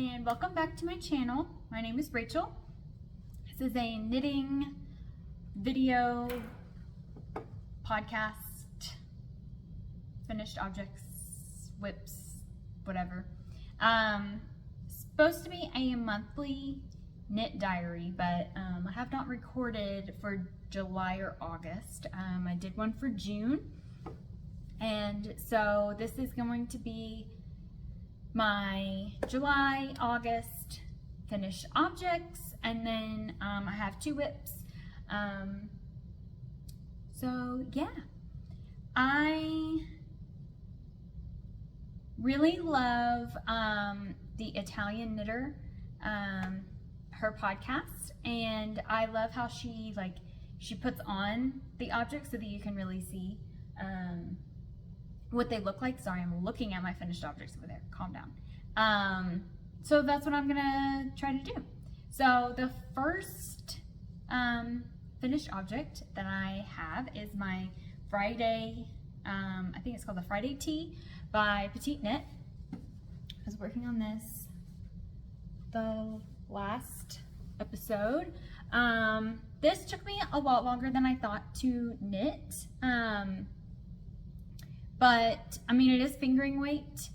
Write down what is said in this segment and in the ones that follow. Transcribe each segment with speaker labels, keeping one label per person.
Speaker 1: and welcome back to my channel. My name is Rachel. This is a knitting video podcast, finished objects, whips, whatever. Supposed to be a monthly knit diary, but I have not recorded for July or August. I did one for June, and so this is going to be my July, August finished objects, and then I have 2 whips. So yeah, I really love the Italian knitter, her podcast, and I love how she puts on the objects so that you can really see what they look like. Sorry, I'm looking at my finished objects over there. Calm down. So that's what I'm gonna try to do. So the first finished object that I have is my Friday, I think it's called the Friday Tee by Petite Knit. I was working on this the last episode. This took me a lot longer than I thought to knit. But I mean, it is fingering weight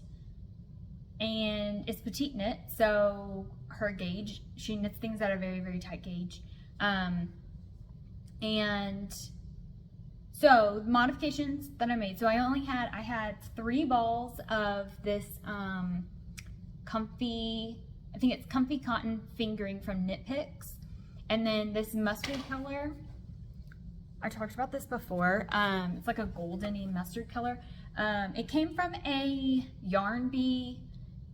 Speaker 1: and it's petite knit, so her gauge, she knits things at a very, very tight gauge. And so modifications that I made. So I had 3 balls of this comfy, I think it's comfy cotton fingering from KnitPicks. And then this mustard color, I talked about this before. It's like a golden-y mustard color. It came from a Yarn Bee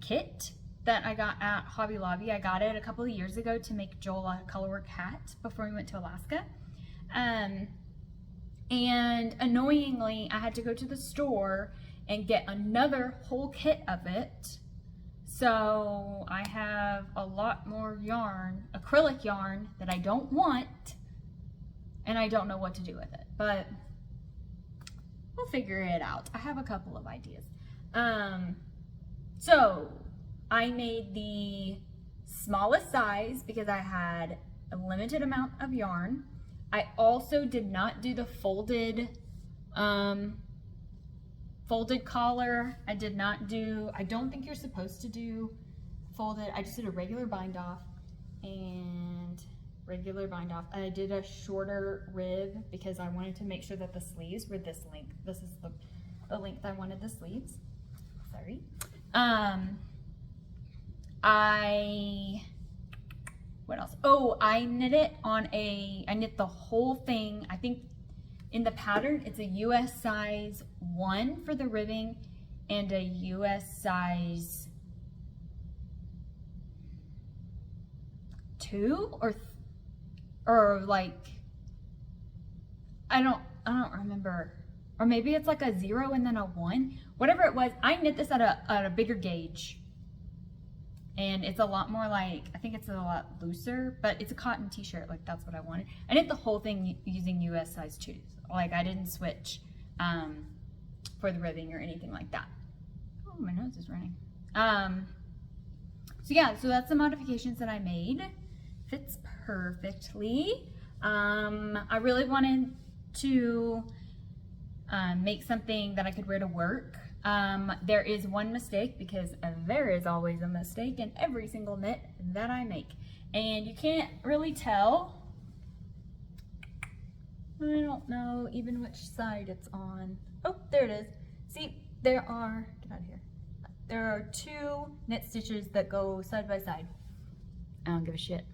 Speaker 1: kit that I got at Hobby Lobby. I got it a couple of years ago to make Joel a colorwork hat before we went to Alaska. And annoyingly, I had to go to the store and get another whole kit of it. So I have a lot more yarn, acrylic yarn, that I don't want, and I don't know what to do with it, but we'll figure it out. I have a couple of ideas. So I made the smallest size because I had a limited amount of yarn. I also did not do the folded collar. I did not do, I don't think you're supposed to do folded. I just did a regular bind off and regular bind off. I did a shorter rib because I wanted to make sure that the sleeves were this length. This is the length I wanted the sleeves. Sorry. What else? Oh, I knit it on I knit the whole thing. I think in the pattern, it's a US size 1 for the ribbing and a US size 2 or like, I don't remember. Or maybe it's like a 0 and then a 1. Whatever it was, I knit this at a bigger gauge. And it's a lot more like, I think it's a lot looser, but it's a cotton t-shirt, like that's what I wanted. I knit the whole thing using US size 2s. Like I didn't switch for the ribbing or anything like that. Oh, my nose is running. So yeah, so that's the modifications that I made. Fits perfectly. I really wanted to make something that I could wear to work. There is one mistake, because there is always a mistake in every single knit that I make, and you can't really tell. I don't know even which side it's on. Oh, there it is. See, there are, get out of here. There are 2 knit stitches that go side by side. I don't give a shit.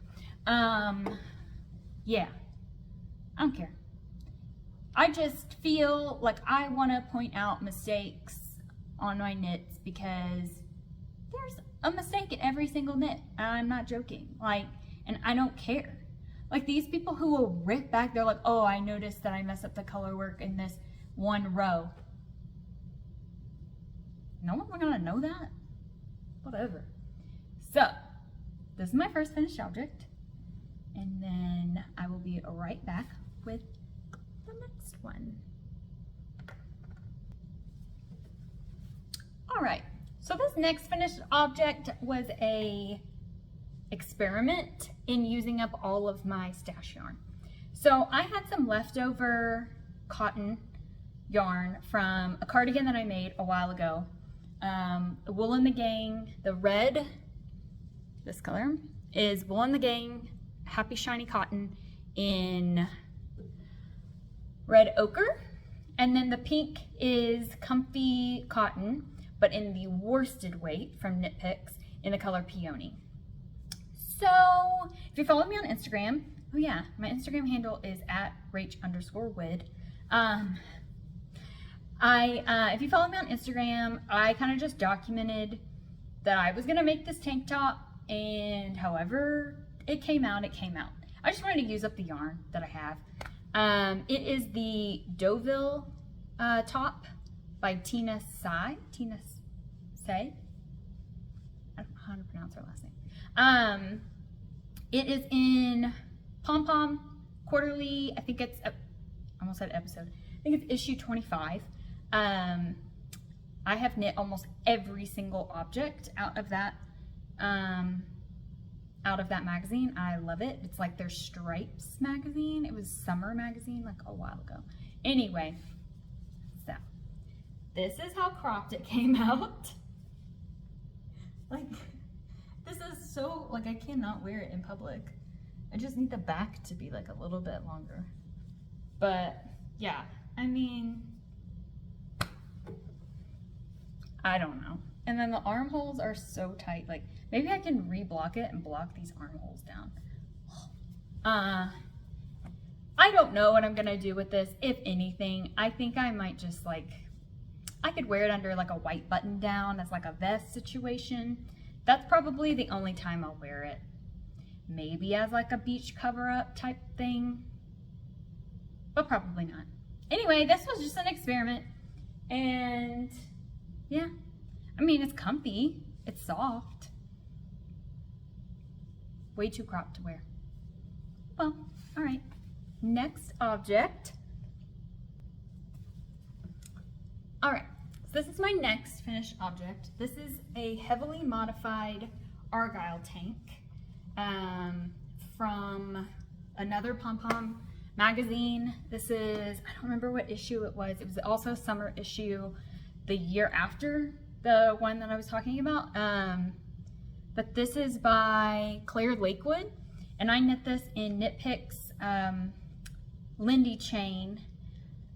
Speaker 1: Yeah, I don't care. I just feel like I want to point out mistakes on my knits because there's a mistake in every single knit. I'm not joking. Like, and I don't care. Like these people who will rip back, they're like, oh, I noticed that I messed up the color work in this 1 row. No one's gonna know that. Whatever. So, this is my first finished object. And then I will be right back with the next one. All right, So this next finished object was a experiment in using up all of my stash yarn. So I had some leftover cotton yarn from a cardigan that I made a while ago. Wool in the Gang, the red, this color, is Wool in the Gang Happy Shiny Cotton in red ochre. And then the pink is Comfy Cotton, but in the worsted weight from KnitPicks in the color Peony. So if you follow me on Instagram, oh yeah, my Instagram handle is @rach_wood. If you follow me on Instagram, I kind of just documented that I was gonna make this tank top, and however it came out, it came out. I just wanted to use up the yarn that I have. It is the Dovil top by Tina Say. I don't know how to pronounce her last name. It is in Pom Pom Quarterly. I think it's, I almost said episode. I think it's issue 25. I have knit almost every single object out of that magazine. I love it. It's like their Stripes magazine. It was summer magazine like a while ago. Anyway, so this is how cropped it came out. Like, this is so, like, I cannot wear it in public. I just need the back to be like a little bit longer. But yeah, I mean, I don't know. And then the armholes are so tight. Like, maybe I can reblock it and block these armholes down. I don't know what I'm gonna do with this. If anything, I think I might just like, I could wear it under like a white button down as like a vest situation. That's probably the only time I'll wear it. Maybe as like a beach cover up type thing, but probably not. Anyway, this was just an experiment, and yeah, I mean, it's comfy, it's soft. Way too cropped to wear. Well, all right. Next object. All right, so this is my next finished object. This is a heavily modified Argyle tank from another Pom Pom magazine. This is, I don't remember what issue it was. It was also a summer issue the year after the one that I was talking about. But this is by Clare Lakewood, and I knit this in KnitPicks Lindy chain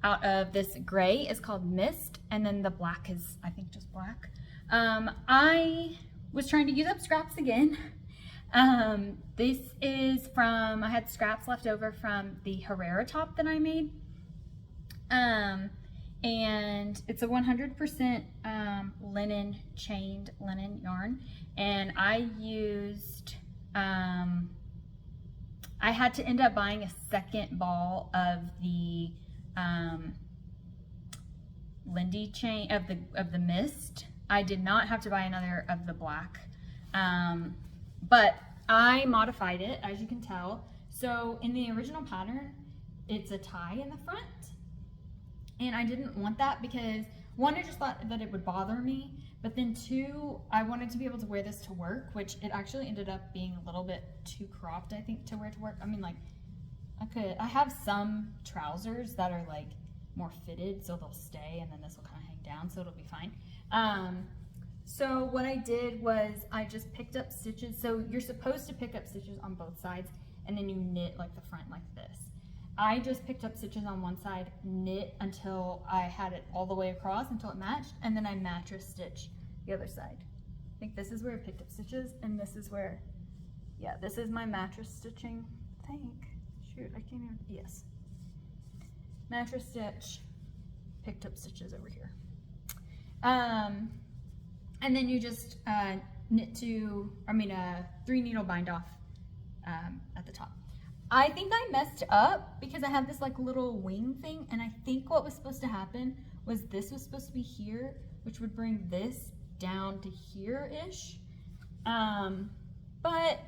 Speaker 1: out of this gray. It's called Mist, and then the black is, I think, just black. I was trying to use up scraps again. This is from, I had scraps left over from the Herrera top that I made. And it's a 100% linen, chained linen yarn. And I used, I had to end up buying a second ball of the Lindy chain, of the Mist. I did not have to buy another of the black. But I modified it, as you can tell. So in the original pattern, it's a tie in the front. And I didn't want that because, one, I just thought that it would bother me. But then two, I wanted to be able to wear this to work, which it actually ended up being a little bit too cropped, I think, to wear to work. I mean, like, I have some trousers that are like more fitted, so they'll stay, and then this will kind of hang down, so it'll be fine. So what I did was I just picked up stitches. So you're supposed to pick up stitches on both sides, and then you knit like the front like this. I just picked up stitches on one side, knit until I had it all the way across until it matched, and then I mattress stitch the other side. I think this is where I picked up stitches, and this is where, yeah, this is my mattress stitching, I think. Shoot, I can't even, yes. Mattress stitch, picked up stitches over here. And then you just knit to, 3 needle bind off at the top. I think I messed up because I have this like little wing thing, and I think what was supposed to happen was this was supposed to be here, which would bring this down to here-ish. But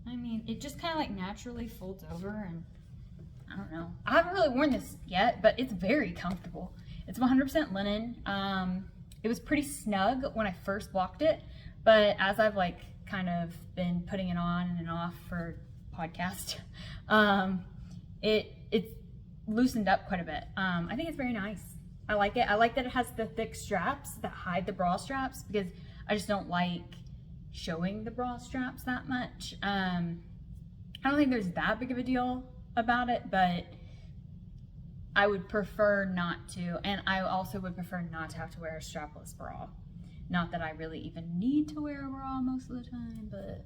Speaker 1: I mean, it just kind of like naturally folds over, and I don't know. I haven't really worn this yet, but it's very comfortable. It's 100% linen. it was pretty snug when I first blocked it, but as I've like kind of been putting it on and off for podcast, it's loosened up quite a bit. I think it's very nice. I like it. I like that it has the thick straps that hide the bra straps, because I just don't like showing the bra straps that much. I don't think there's that big of a deal about it, but I would prefer not to, and I also would prefer not to have to wear a strapless bra. Not that I really even need to wear a bra most of the time, but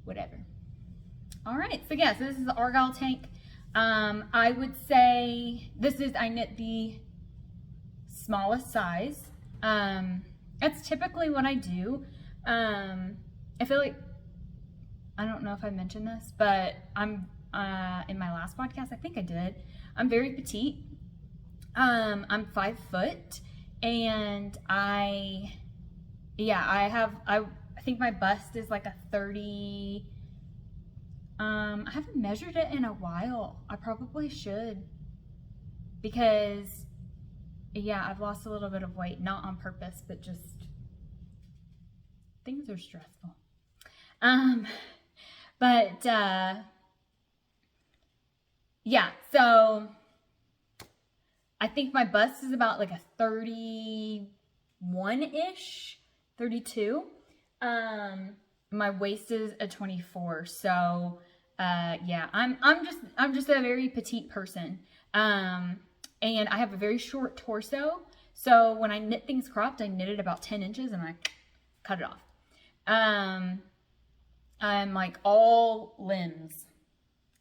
Speaker 1: whatever. All right, so yes, this is the Argyle Tank. I would say I knit the smallest size. That's typically what I do. I feel like, I don't know if I mentioned this, but I'm in my last podcast, I think I did. I'm very petite. I'm 5 foot, and I think my bust is like a 30. I haven't measured it in a while. I probably should, because yeah, I've lost a little bit of weight, not on purpose, but just things are stressful. Yeah, so I think my bust is about like a 31-ish, 32. My waist is a 24. So yeah, I'm just a very petite person. And I have a very short torso. So when I knit things cropped, I knit it about 10 inches and I cut it off. I'm like all limbs,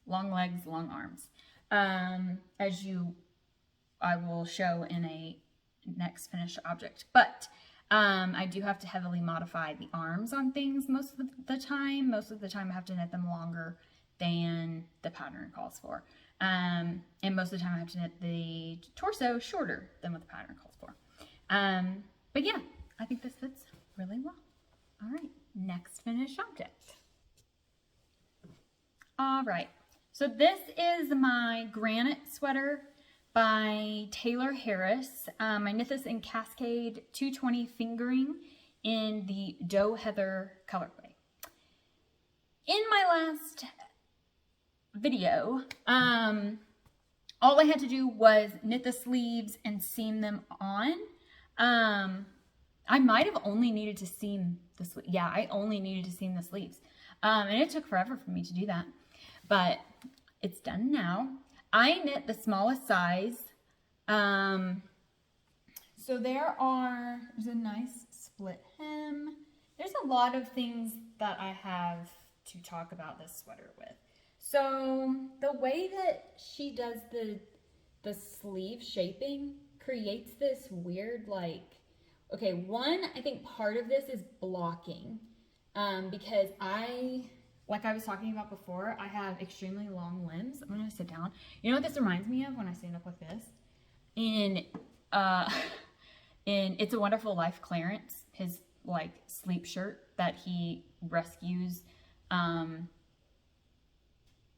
Speaker 1: long legs, long arms. I will show in a next finished object, but I do have to heavily modify the arms on things most of the time. Most of the time I have to knit them longer than the pattern calls for. And most of the time I have to knit the torso shorter than what the pattern calls for. But yeah, I think this fits really well. All right, next finished object. All right, so this is my Granite Sweater by Tayler Harris. I knit this in Cascade 220 fingering in the Doe Heather colorway. In my last video, all I had to do was knit the sleeves and seam them on. I might have only needed to seam the sleeves. Yeah, I only needed to seam the sleeves. And it took forever for me to do that, but it's done now. I knit the smallest size. So there's a nice split hem. There's a lot of things that I have to talk about this sweater with. So the way that she does the sleeve shaping creates this weird, like, okay, one, I think part of this is blocking, because like I was talking about before, I have extremely long limbs. I'm gonna sit down. You know what this reminds me of when I stand up like this? In It's a Wonderful Life, Clarence, his like sleep shirt that he rescues,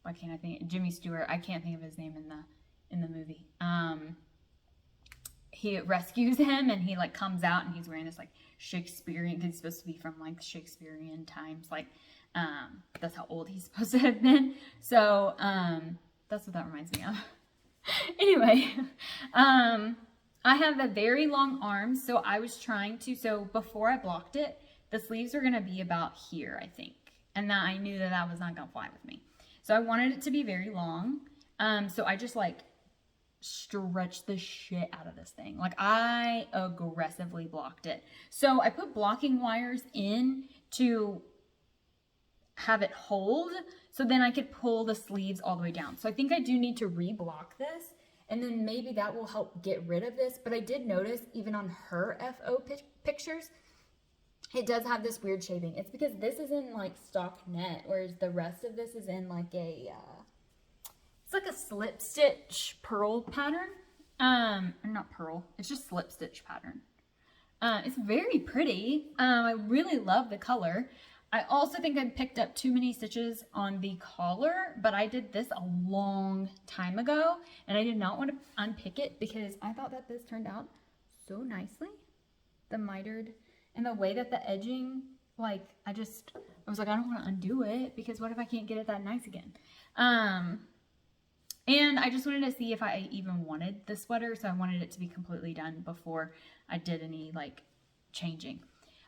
Speaker 1: why can't I think, Jimmy Stewart, I can't think of his name in the movie. He rescues him and he like comes out and he's wearing this like Shakespearean, he's supposed to be from like Shakespearean times, like that's how old he's supposed to have been. So that's what that reminds me of. Anyway, I have a very long arms, so I was trying to, so before I blocked it, the sleeves were gonna be about here, I think, and that I knew that that was not gonna fly with me. So I wanted it to be very long, so I just like stretched the shit out of this thing. Like I aggressively blocked it. So I put blocking wires in to have it hold, so then I could pull the sleeves all the way down. So I think I do need to re-block this, and then maybe that will help get rid of this. But I did notice even on her FO pictures, it does have this weird shaping. It's because this is in like stock net, whereas the rest of this is in like a, it's like a slip stitch purl pattern. Not purl, it's just slip stitch pattern. It's very pretty. I really love the color. I also think I picked up too many stitches on the collar, but I did this a long time ago and I did not want to unpick it because I thought that this turned out so nicely. the mitered, and the way that the edging, like, I was like, I don't want to undo it because what if I can't get it that nice again? And I just wanted to see if I even wanted the sweater, so I wanted it to be completely done before I did any, like, changing.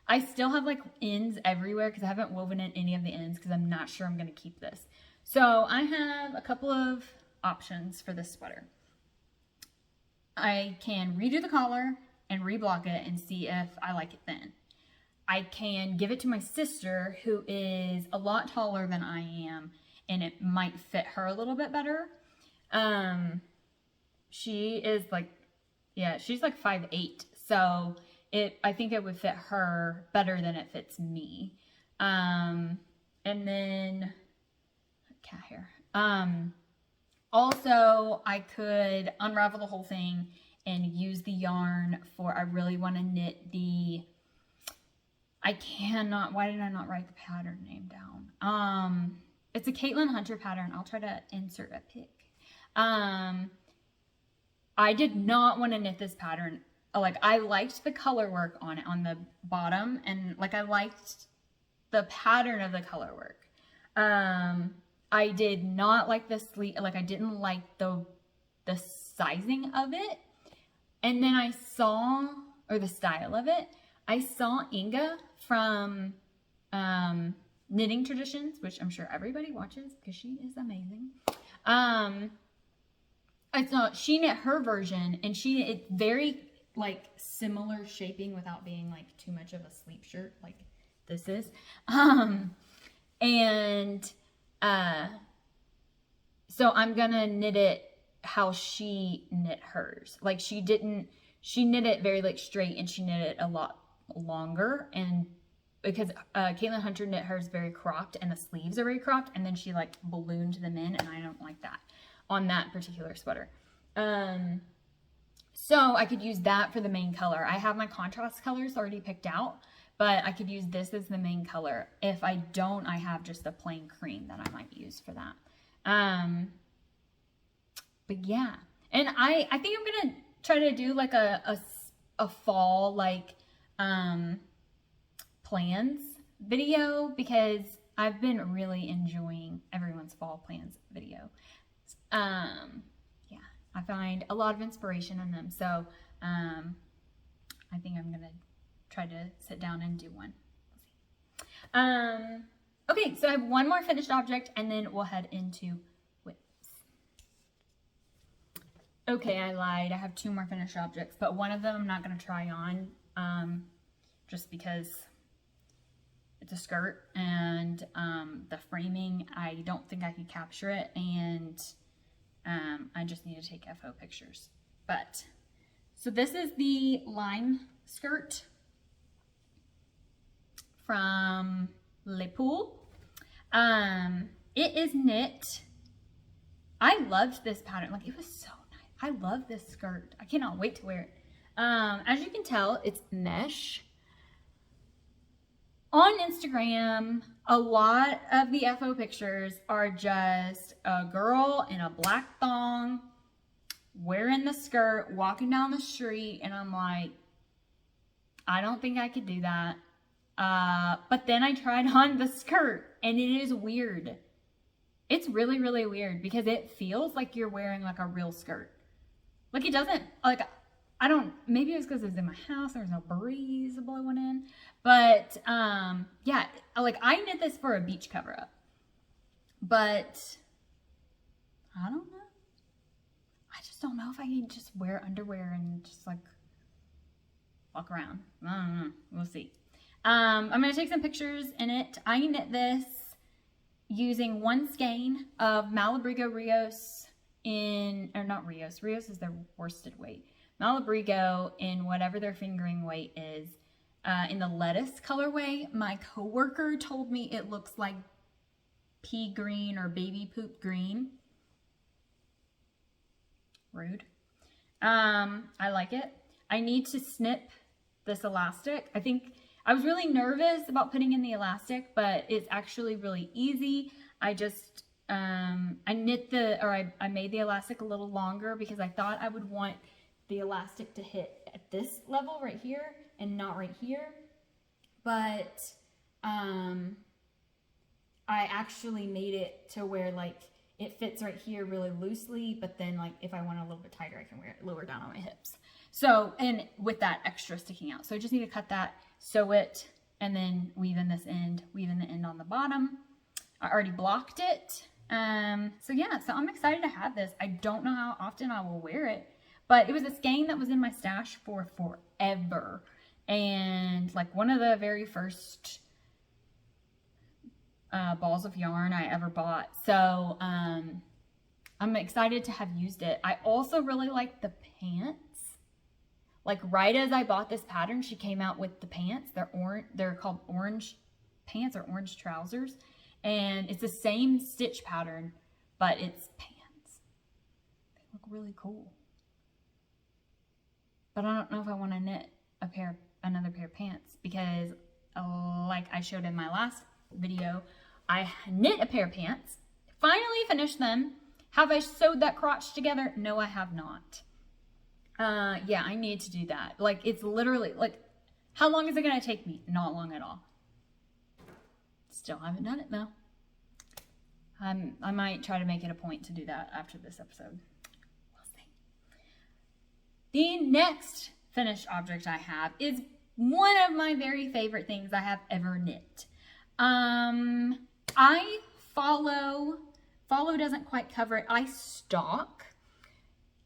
Speaker 1: I still have, like, ends everywhere because I haven't woven in any of the ends because I'm not sure I'm going to keep this. So I have a couple of options for this sweater. I can redo the collar and reblock it and see if I like it then. I can give it to my sister, who is a lot taller than I am, and it might fit her a little bit better. She is like, yeah, she's like 5'8", so I think it would fit her better than it fits me. And then, cat hair. Also, I could unravel the whole thing and use the yarn for, I really want to knit the, why did I not write the pattern name down? It's a Caitlin Hunter pattern. I'll try to insert a pic. I did not want to knit this pattern. Like, I liked the color work on it, on the bottom, and like, I liked the pattern of the color work. I did not like the sleeve, like, I didn't like the sizing of it. And then I saw, or the style of it, I saw Inga from Knitting Traditions, which I'm sure everybody watches because she is amazing. I saw she knit her version, and it's very, like, similar shaping without being, like, too much of a sleep shirt like this is. So I'm gonna knit it how she knit hers. Like, she knit it very, like, straight, and she knit it a lot longer, and because Caitlin Hunter knit hers very cropped, and the sleeves are very cropped, and then she, like, ballooned them in, and I don't like that on that particular sweater. So I could use that for the main color. I have my contrast colors already picked out, but I could use this as the main color. If I don't, I have just a plain cream that I might use for that. But yeah, and I think I'm gonna try to do like a fall, like, plans video, because I've been really enjoying everyone's fall plans video. Yeah, I find a lot of inspiration in them. So, I think I'm gonna try to sit down and do one. We'll see. Okay, so I have one more finished object, and then we'll head into whips. Okay, I lied. I have two more finished objects, but one of them I'm not gonna try on, just because it's a skirt, and the framing, I don't think I could capture it, and I just need to take FO pictures. But, so this is the lime skirt from Lakewood. It is knit. I loved this pattern. Like, it was so nice. I love this skirt. I cannot wait to wear it. As you can tell, it's mesh. On Instagram, a lot of the FO pictures are just a girl in a black thong, wearing the skirt, walking down the street, and I'm like, I don't think I could do that. But then I tried on the skirt, and it is weird. It's really, really weird, because it feels like you're wearing like a real skirt. Like, it doesn't, like, I don't, maybe it's because it's in my house, there's no breeze blowing in, but, yeah, like, I knit this for a beach cover-up, but, I don't know. I just don't know if I can just wear underwear and just, like, walk around. I don't know. We'll see. I'm going to take some pictures in it. I knit this using one skein of Malabrigo Rios Rios is their worsted weight. Malabrigo in whatever their fingering weight is, in the lettuce colorway. My coworker told me it looks like pea green or baby poop green. Rude. I like it. I need to snip this elastic. I think I was really nervous about putting in the elastic, but it's actually really easy. I just, I made the elastic a little longer because I thought I would want the elastic to hit at this level right here and not right here. But I actually made it to where like it fits right here really loosely, but then like if I want a little bit tighter, I can wear it lower down on my hips. So, and with that extra sticking out. So I just need to cut that, sew it, and then weave in this end, weave in the end on the bottom. I already blocked it. So yeah, so I'm excited to have this. I don't know how often I will wear it, but it was a skein that was in my stash for forever. And like one of the very first balls of yarn I ever bought. So I'm excited to have used it. I also really like the pants. Like right as I bought this pattern, she came out with the pants. They're called orange pants or orange trousers. And it's the same stitch pattern, but it's pants. They look really cool. But I don't know if I want to knit another pair of pants, because like I showed in my last video, I knit a pair of pants, finally finished them. Have I sewed that crotch together? No, I have not. Yeah, I need to do that. Like, it's literally, like, how long is it going to take me? Not long at all. Still haven't done it, though. I might try to make it a point to do that after this episode. We'll see. The next finished object I have is one of my very favorite things I have ever knit. I follow doesn't quite cover it. I stalk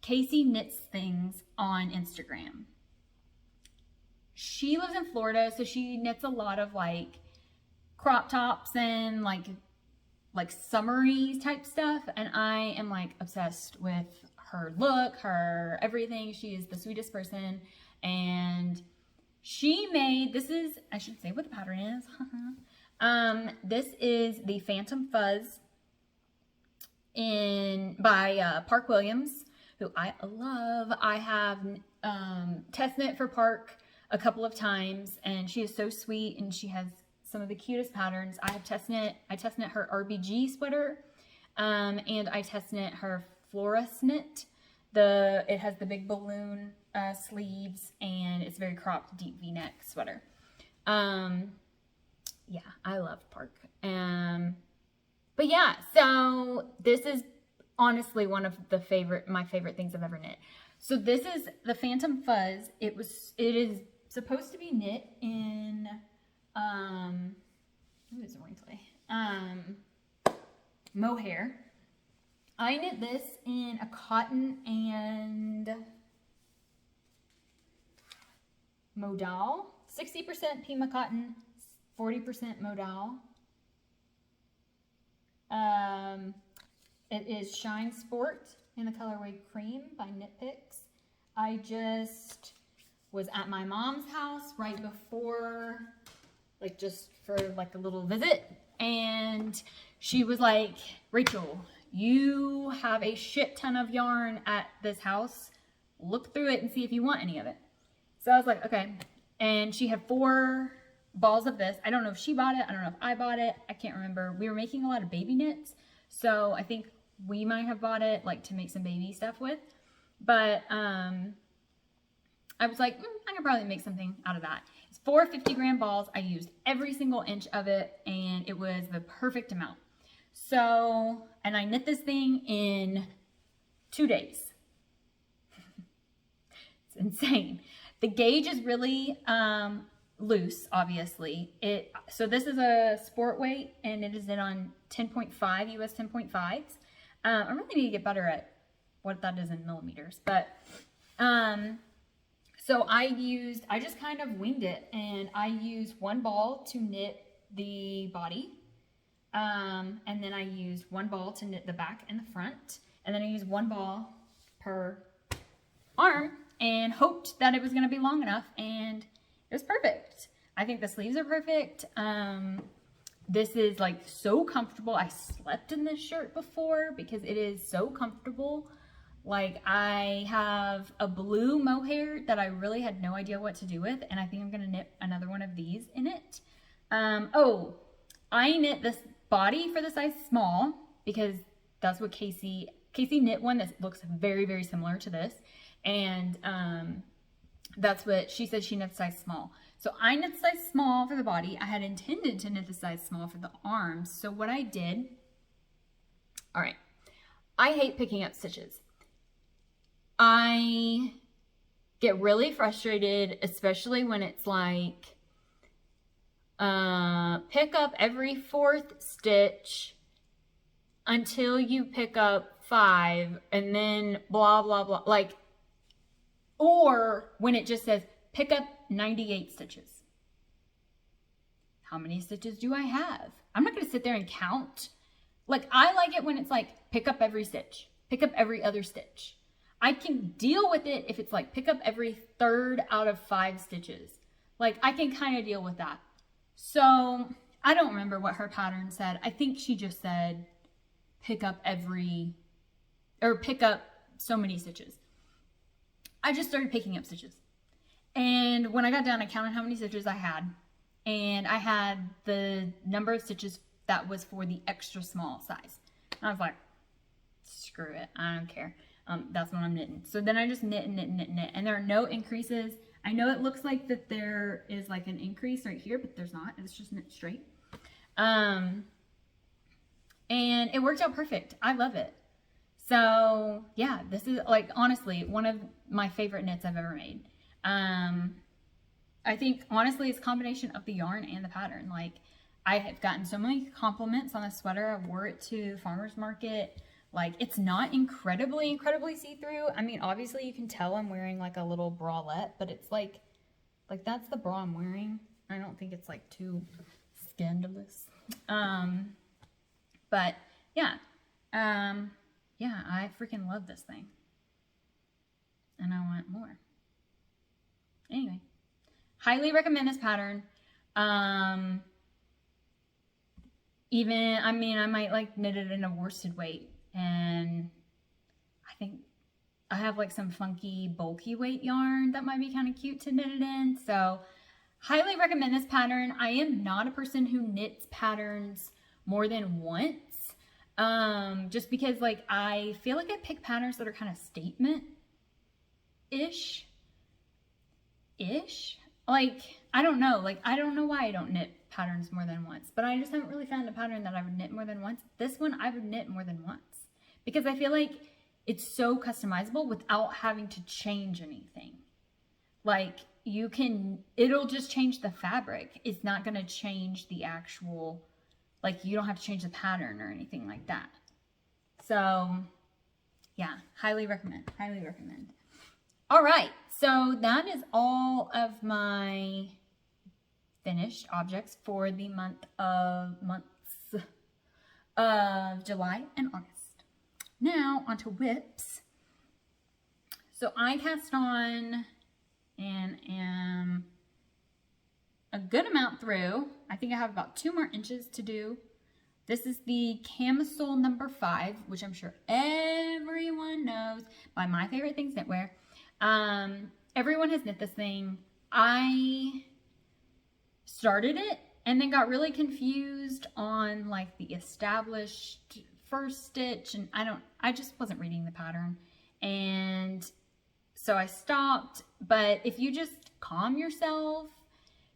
Speaker 1: Casey Knits Things on Instagram. She lives in Florida, so she knits a lot of like crop tops and like summery type stuff, and I am like obsessed with her look, her everything. She is the sweetest person, and she made, this is, I should say what the pattern is. This is the Phantom Fuzz by Park Williams, who I love. I have test knit for Park a couple of times, and she is so sweet, and she has some of the cutest patterns. I test knit her RBG sweater, and I test knit her Florist knit. It has the big balloon sleeves, and it's very cropped deep V-neck sweater. Yeah, I love Park. But yeah, so this is honestly one of my favorite things I've ever knit. So this is the Phantom Fuzz. It is supposed to be knit in mohair. I knit this in a cotton and modal, 60% Pima cotton, 40% modal. It is Shine Sport in the colorway Cream by KnitPicks. I just was at my mom's house right before, like just for like a little visit, and she was like, Rachel, you have a shit ton of yarn at this house. Look through it and see if you want any of it. So I was like, okay. And she had 4 balls of this. I don't know if she bought it. I don't know if I bought it. I can't remember. We were making a lot of baby knits, so I think we might have bought it like to make some baby stuff with. But I was like, I can probably make something out of that. It's 4 50-gram balls. I used every single inch of it, and it was the perfect amount. So, and I knit this thing in 2 days. It's insane. The gauge is really loose, obviously. So this is a sport weight, and it is in on 10.5 US 10.5s. I really need to get better at what that is in millimeters, but so I just kind of winged it, and I used 1 ball to knit the body, and then I used 1 ball to knit the back and the front, and then I used 1 ball per arm and hoped that it was going to be long enough, and it was perfect. I think the sleeves are perfect. This is like so comfortable. I slept in this shirt before because it is so comfortable. Like, I have a blue mohair that I really had no idea what to do with, and I think I'm gonna knit another one of these in it. Oh, I knit this body for the size small because that's what Casey knit one that looks very, very similar to this. And That's what she said. She knit the size small. So I knit the size small for the body. I had intended to knit the size small for the arms. So what I did, all right, I hate picking up stitches. I get really frustrated, especially when it's like, pick up every 4th stitch until you pick up 5 and then blah, blah, blah. Like, or when it just says pick up 98 stitches. How many stitches do I have? I'm not going to sit there and count. Like, I like it when it's like pick up every stitch, pick up every other stitch. I can deal with it if it's like pick up every 3rd out of 5 stitches. Like, I can kind of deal with that. So I don't remember what her pattern said. I think she just said pick up so many stitches. I just started picking up stitches. And when I got done, I counted how many stitches I had. And I had the number of stitches that was for the extra small size. And I was like, screw it, I don't care. That's what I'm knitting. So then I just knit and knit and knit and knit. And there are no increases. I know it looks like that there is like an increase right here, but there's not. It's just knit straight. And it worked out perfect. I love it. So yeah, this is like, honestly, one of my favorite knits I've ever made. I think honestly it's a combination of the yarn and the pattern. Like, I have gotten so many compliments on this sweater. I wore it to farmer's market. Like, it's not incredibly see-through. I mean, obviously you can tell I'm wearing like a little bralette, but it's like that's the bra I'm wearing. I don't think it's like too scandalous. But yeah. Yeah, I freaking love this thing. And I want more. Anyway, highly recommend this pattern. I might like knit it in a worsted weight, and I think I have like some funky bulky weight yarn that might be kind of cute to knit it in. So highly recommend this pattern. I am not a person who knits patterns more than once. Just because like I feel like I pick patterns that are kind of statement-ish. Like, I don't know. Like, I don't know why I don't knit patterns more than once, but I just haven't really found a pattern that I would knit more than once. This one I would knit more than once because I feel like it's so customizable without having to change anything. Like, it'll just change the fabric. It's not going to change the actual, like, you don't have to change the pattern or anything like that. So yeah, highly recommend. All right, so that is all of my finished objects for the months of July and August. Now onto whips. So I cast on and am a good amount through. I think I have about 2 more inches to do. This is the Camisole number 5, which I'm sure everyone knows by My Favorite Things Knitwear. Everyone has knit this thing. I started it and then got really confused on like the established first stitch, and I just wasn't reading the pattern, and so I stopped. But if you just calm yourself,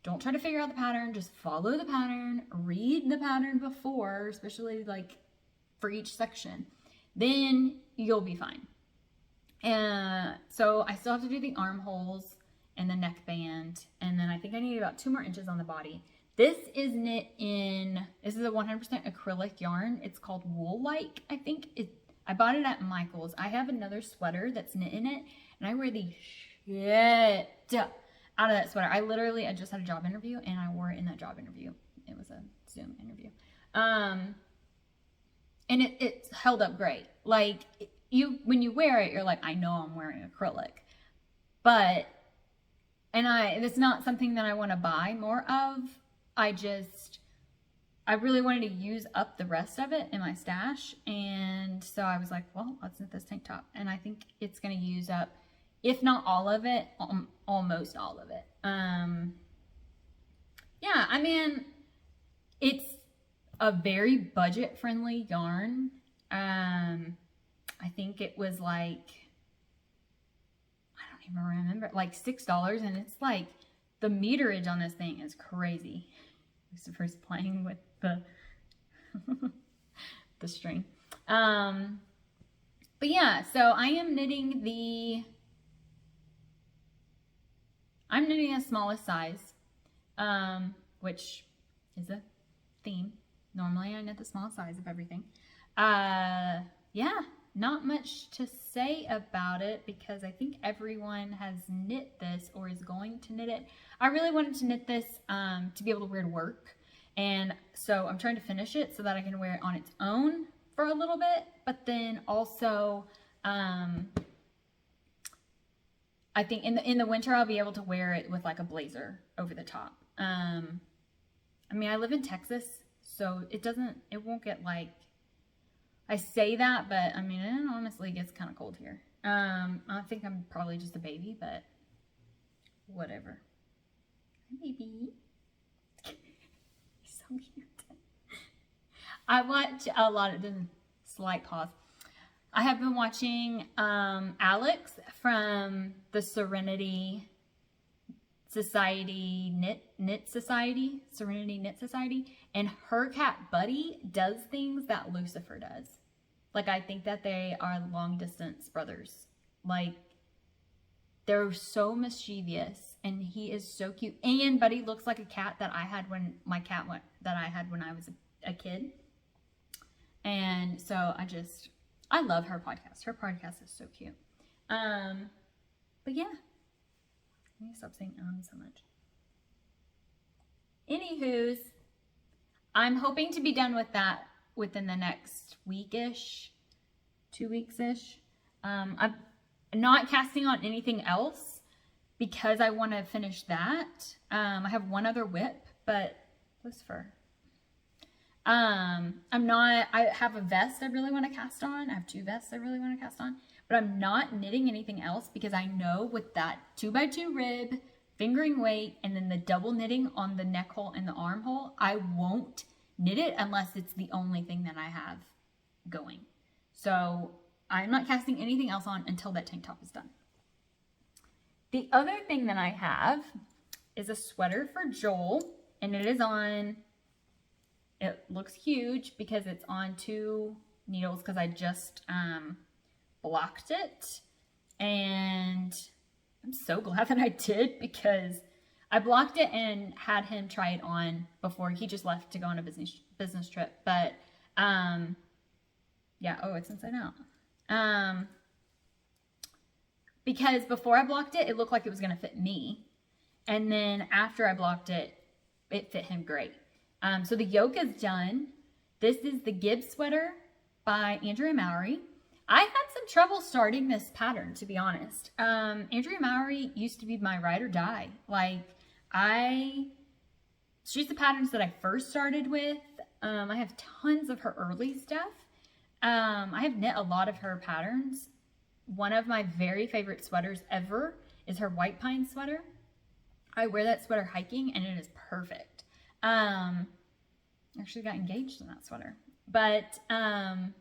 Speaker 1: don't try to figure out the pattern, just follow the pattern, read the pattern before, especially like for each section, then you'll be fine. So I still have to do the armholes and the neckband, and then I think I need about 2 more inches on the body. This is knit in, this is a 100% acrylic yarn. It's called Wool Like, I think. I bought it at Michael's. I have another sweater that's knit in it, and I wear the shit out of that sweater. I just had a job interview, and I wore it in that job interview. It was a Zoom interview. And it held up great. Like, when you wear it, you're like, I know I'm wearing acrylic. But, it's not something that I want to buy more of. I really wanted to use up the rest of it in my stash. And so I was like, well, let's knit this tank top. And I think it's going to use up, if not all of it, almost all of it. Yeah, I mean, it's a very budget-friendly yarn. I think it was like, I don't don't even remember, like $6, and it's like the meterage on this thing is crazy. Lucifer's playing with the the string. But yeah, so I'm knitting the smallest size, which is a theme. Normally I knit the smallest size of everything. Yeah, not much to say about it because I think everyone has knit this or is going to knit it. I really wanted to knit this to be able to wear to work. And so I'm trying to finish it so that I can wear it on its own for a little bit, but then also I think in the winter I'll be able to wear it with like a blazer over the top. I mean, I live in Texas, so it won't get like, I say that, but I mean, it honestly gets kind of cold here. I think I'm probably just a baby, but whatever. Hi, baby. So cute. I watch a lot of the slight pause. I have been watching Alex from the Serenity Society Serenity Knit Society, and her cat Buddy does things that Lucifer does. Like, I think that they are long distance brothers. Like, they're so mischievous, and he is so cute. And Buddy looks like a cat that I had when I was a kid. And so I love her podcast. Her podcast is so cute. But yeah, I need to stop saying so much. Anywho's, I'm hoping to be done with that within the next week-ish, 2 weeks-ish. I'm not casting on anything else because I want to finish that. I have one other whip, but Lucifer. I have a vest I really want to cast on. I have 2 vests I really want to cast on, but I'm not knitting anything else because I know with that 2x2 rib, fingering weight, and then the double knitting on the neck hole and the armhole, I won't knit it unless it's the only thing that I have going. So I'm not casting anything else on until that tank top is done. The other thing that I have is a sweater for Joel, and it is on, it looks huge because it's on 2 needles because I just blocked it, and I'm so glad that I did because I blocked it and had him try it on before he just left to go on a business trip. But yeah, oh, it's inside out. Because before I blocked it, it looked like it was going to fit me. And then after I blocked it, it fit him great. So the yoke is done. This is the Gibb Sweater by Andrea Mowery. I had some trouble starting this pattern, to be honest. Andrea Mowery used to be my ride or die. Like, she's the patterns that I first started with. I have tons of her early stuff. I have knit a lot of her patterns. One of my very favorite sweaters ever is her white pine sweater. I wear that sweater hiking and it is perfect. Actually got engaged in that sweater. But I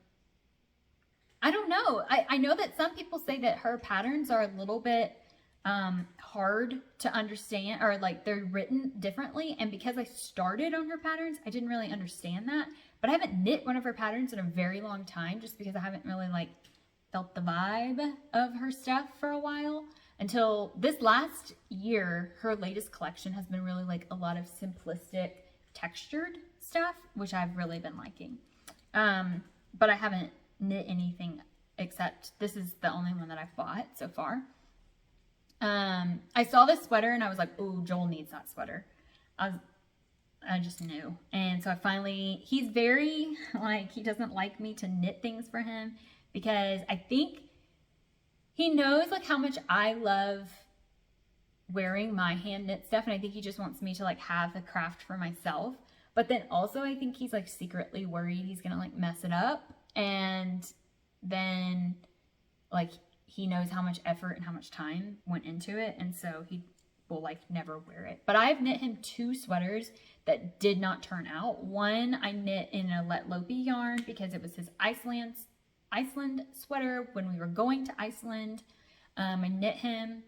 Speaker 1: don't know. I know that some people say that her patterns are a little bit hard to understand, or like they're written differently. And because I started on her patterns, I didn't really understand that. But I haven't knit one of her patterns in a very long time just because I haven't really like felt the vibe of her stuff for a while. Until this last year, her latest collection has been really like a lot of simplistic textured stuff, which I've really been liking. But I haven't knit anything except this is the only one that I've bought so far. I saw this sweater and I was like, oh, Joel needs that sweater. I just knew. And so I finally, he's very like, he doesn't like me to knit things for him because I think he knows like how much I love wearing my hand knit stuff. And I think he just wants me to like have the craft for myself. But then also I think he's like secretly worried he's going to like mess it up. And then like he knows how much effort and how much time went into it. And so he will like never wear it. But I've knit him 2 sweaters that did not turn out. One I knit in a Let Lopi yarn because it was his Iceland sweater when we were going to Iceland. I knit him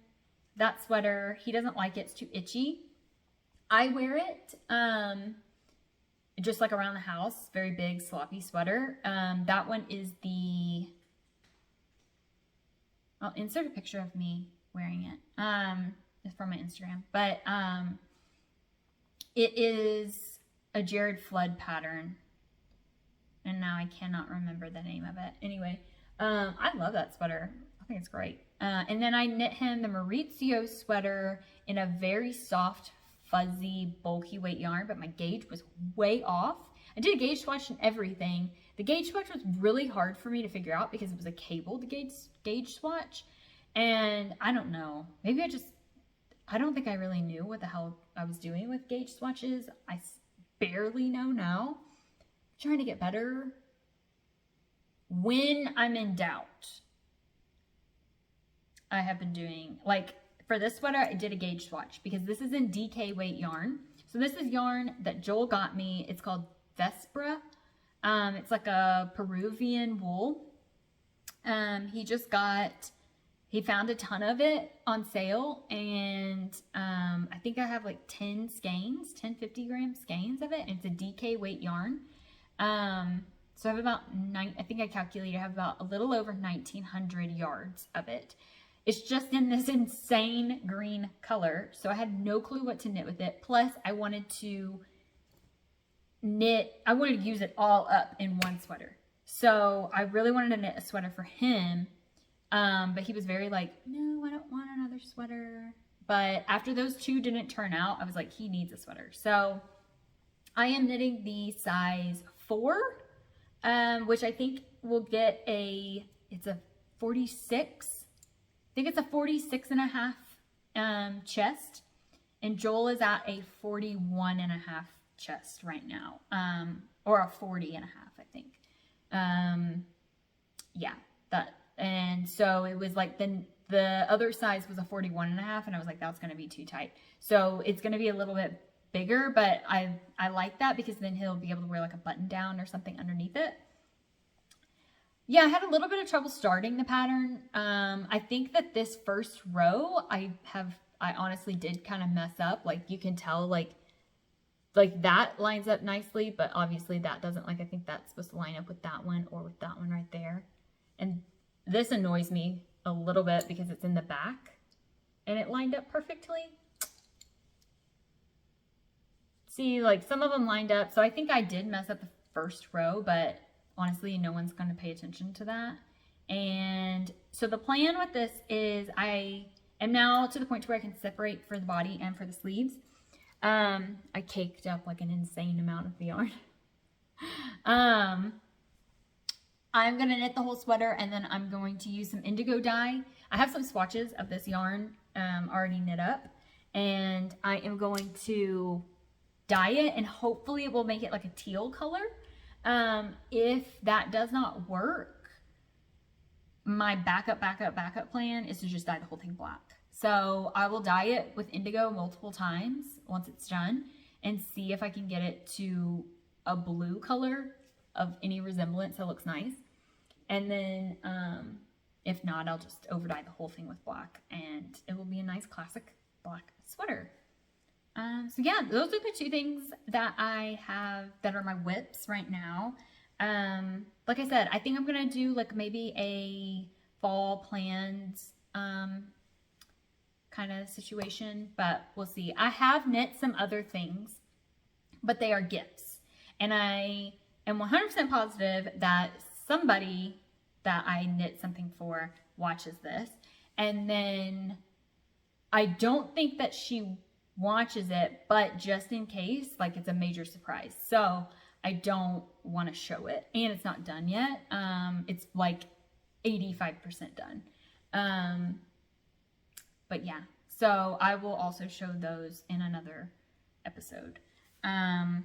Speaker 1: that sweater. He doesn't like it. It's too itchy. I wear it just like around the house. Very big, sloppy sweater. That one is the... I'll insert a picture of me wearing it. It's from my Instagram. But it is a Jared Flood pattern. And now I cannot remember the name of it. Anyway, I love that sweater. I think it's great. And then I knit him the Maurizio sweater in a very soft, fuzzy, bulky weight yarn, but my gauge was way off. I did a gauge swatch and everything. The gauge swatch was really hard for me to figure out because it was a cabled gauge swatch. And I don't know. Maybe I don't think I really knew what the hell I was doing with gauge swatches. I barely know now. I'm trying to get better. When I'm in doubt, I have been doing, like, for this sweater, I did a gauge swatch because this is in DK weight yarn. So this is yarn that Joel got me. It's called Vespra. It's like a Peruvian wool. He found a ton of it on sale, and I think I have like 10 skeins, 10 50-gram skeins of it, and it's a DK weight yarn. So I have about I think I calculated I have about a little over 1,900 yards of it. It's just in this insane green color, so I had no clue what to knit with it. Plus, I wanted to use it all up in one sweater. So I really wanted to knit a sweater for him, but he was very like, no, I don't want another sweater. But after those two didn't turn out, I was like, he needs a sweater. So I am knitting the size 4, which I think will get it's a 46. I think it's a 46 and a half chest, and Joel is at a 41 and a half chest right now, or a 40 and a half, I think. Yeah, and so it was like the other size was a 41 and a half, and I was like, that's going to be too tight. So it's going to be a little bit bigger, but I like that because then he'll be able to wear like a button down or something underneath it. Yeah, I had a little bit of trouble starting the pattern. I think that this first row, I honestly did kind of mess up. Like you can tell, like that lines up nicely, but obviously that doesn't. Like I think that's supposed to line up with that one or with that one right there. And this annoys me a little bit because it's in the back and it lined up perfectly. See, like some of them lined up. So I think I did mess up the first row, but honestly, no one's going to pay attention to that. And so the plan with this is I am now to the point where I can separate for the body and for the sleeves. I caked up like an insane amount of the yarn. I'm going to knit the whole sweater, and then I'm going to use some indigo dye. I have some swatches of this yarn already knit up, and I am going to dye it, and hopefully it will make it like a teal color. If that does not work, my backup plan is to just dye the whole thing black. So I will dye it with indigo multiple times once it's done and see if I can get it to a blue color of any resemblance that looks nice. And then if not, I'll just over dye the whole thing with black, and it will be a nice classic black sweater. So yeah, those are the two things that I have that are my whips right now. Like I said, I think I'm going to do like maybe a fall plans kind of situation, but we'll see. I have knit some other things, but they are gifts. And I am 100% positive that somebody that I knit something for watches this. And then I don't think that she watches it, but just in case, like it's a major surprise. So I don't want to show it, and it's not done yet. It's like 85% done. But yeah, so I will also show those in another episode. I